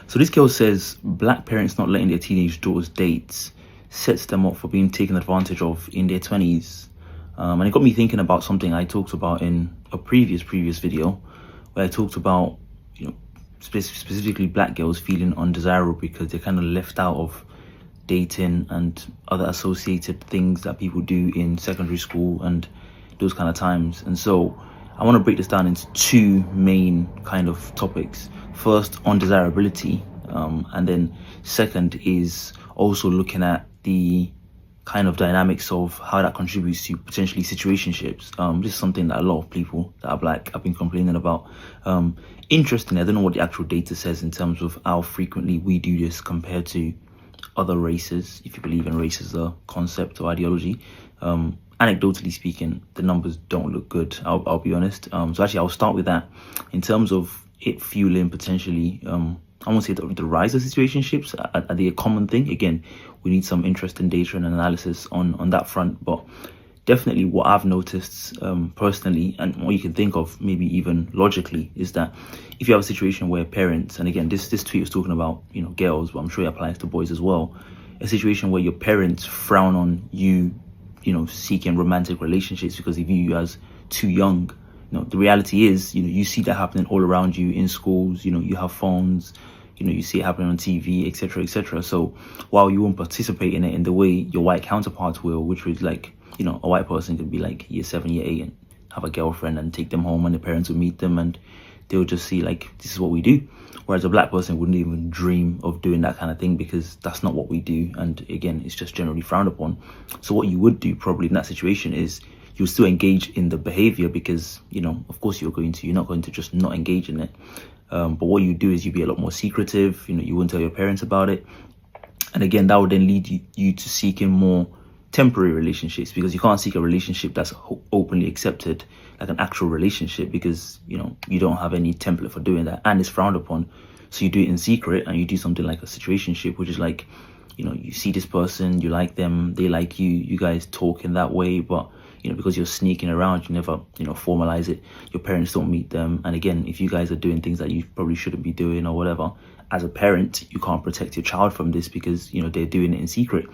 So this girl says black parents not letting their teenage daughters date sets them up for being taken advantage of in their 20s. And it got me thinking about something I talked about in a previous video, where I talked about, specifically black girls feeling undesirable because they're kind of left out of dating and other associated things that people do in secondary school and those kind of times. And so I want to break this down into two main kind of topics. First, undesirability, and then second is also looking at the kind of dynamics of how that contributes to potentially situationships. This is something that a lot of people that are black have been complaining about. Interestingly, I don't know what the actual data says in terms of how frequently we do this compared to other races, if you believe in race as a concept or ideology. Anecdotally speaking, the numbers don't look good, I'll be honest. So actually I'll start with that. In terms of it fueling potentially, I won't say the rise of situationships, are they a common thing? Again, we need some interesting data and analysis on that front, but definitely what I've noticed personally, and what you can think of maybe even logically, is that if you have a situation where parents, and again, this tweet was talking about, girls, but I'm sure it applies to boys as well, a situation where your parents frown on you, seeking romantic relationships because they view you as too young. The reality is, you see that happening all around you in schools. You have phones, you see it happening on TV, etc., etc. So while you won't participate in it in the way your white counterparts will, which was like, a white person could be like year 7, year 8 and have a girlfriend and take them home, and the parents will meet them and they'll just see like, this is what we do. Whereas a black person wouldn't even dream of doing that kind of thing because that's not what we do. And again, it's just generally frowned upon. So what you would do probably in that situation is you'll still engage in the behavior because, of course you're not going to just not engage in it. But what you do is you'd be a lot more secretive, you wouldn't tell your parents about it. And again, that would then lead you to seeking more temporary relationships, because you can't seek a relationship that's openly accepted, like an actual relationship, because you don't have any template for doing that, and it's frowned upon. So you do it in secret, and you do something like a situationship, which is like, you see this person, you like them, they like you, you guys talk in that way, but because you're sneaking around, you never formalize it. Your parents don't meet them, and again, if you guys are doing things that you probably shouldn't be doing or whatever, as a parent, you can't protect your child from this because they're doing it in secret.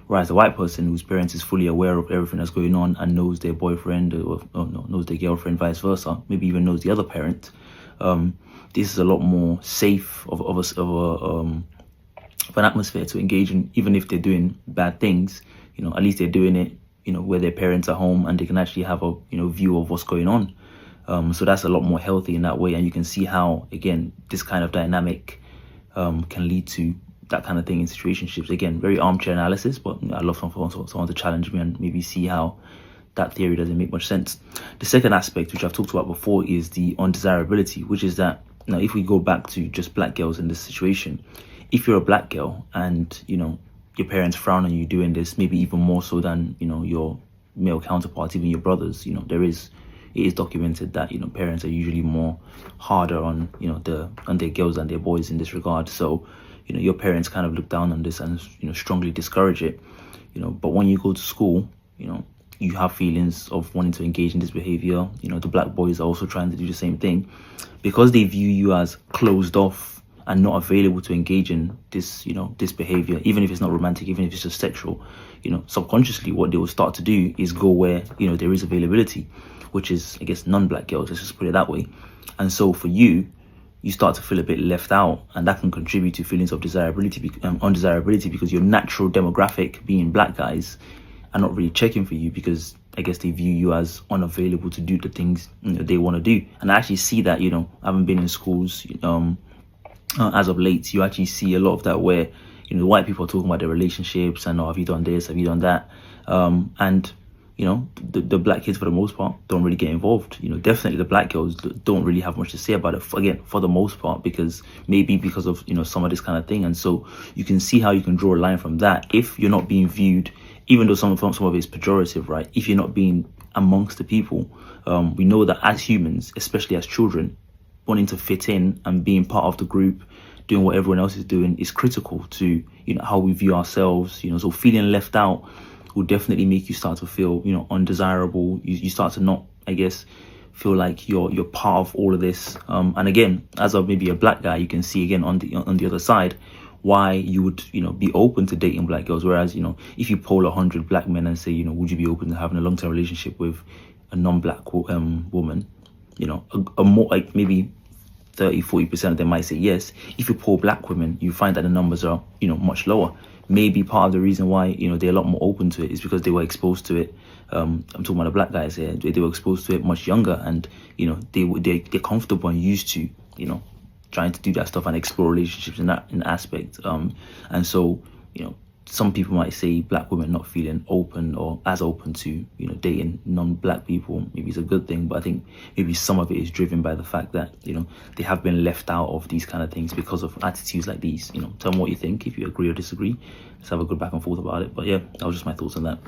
Whereas a white person whose parents is fully aware of everything that's going on and knows their boyfriend or knows their girlfriend, vice versa, maybe even knows the other parent, this is a lot more safe of an atmosphere to engage in. Even if they're doing bad things, at least they're doing it where their parents are home and they can actually have a view of what's going on. So that's a lot more healthy in that way, and you can see how, again, this kind of dynamic can lead to that kind of thing in situationships. Again, very armchair analysis, but I love someone to challenge me and maybe see how that theory doesn't make much sense. The second aspect, which I've talked about before, is the undesirability, which is that, if we go back to just black girls in this situation, if you're a black girl and your parents frown on you doing this, maybe even more so than your male counterparts, even your brothers, it is documented that parents are usually more harder on their girls than their boys in this regard. So your parents kind of look down on this and strongly discourage it. But when you go to school, you have feelings of wanting to engage in this behavior. The black boys are also trying to do the same thing because they view you as closed off and not available to engage in this this behavior, even if it's not romantic, even if it's just sexual. Subconsciously what they will start to do is go where there is availability, which is, I guess, non-black girls, let's just put it that way. And so for you start to feel a bit left out, and that can contribute to feelings of undesirability because your natural demographic, being black guys, are not really checking for you because I guess they view you as unavailable to do the things they want to do. And I actually see that, I haven't been in schools as of late. You actually see a lot of that where white people are talking about their relationships and, have you done this, have you done that, and the black kids for the most part don't really get involved. Definitely the black girls don't really have much to say about it, for the most part, because of some of this kind of thing. And so you can see how you can draw a line from that. If you're not being viewed, even though some of it is pejorative, right? If you're not being amongst the people, we know that as humans, especially as children, wanting to fit in and being part of the group, doing what everyone else is doing, is critical to how we view ourselves. So feeling left out will definitely make you start to feel undesirable. You start to not, I guess, feel like you're part of all of this. And again, as a maybe a black guy, you can see again on the other side why you would, you know, be open to dating black girls. Whereas, you know, if you poll 100 black men and say, you know, would you be open to having a long-term relationship with a non-black woman, you know, a more like maybe 30-40% of them might say yes. If you poll black women, you find that the numbers are, you know, much lower. Maybe part of the reason why, you know, they're a lot more open to it is because they were exposed to it. I'm talking about the black guys here. They were exposed to it much younger, and, you know, they're comfortable and used to, you know, trying to do that stuff and explore relationships in that aspect. And so, you know, some people might say black women not feeling open or as open to, you know, dating non-black people. Maybe it's a good thing, but I think maybe some of it is driven by the fact that, you know, they have been left out of these kind of things because of attitudes like these. You know, tell me what you think, if you agree or disagree. Let's have a good back and forth about it. But yeah, that was just my thoughts on that.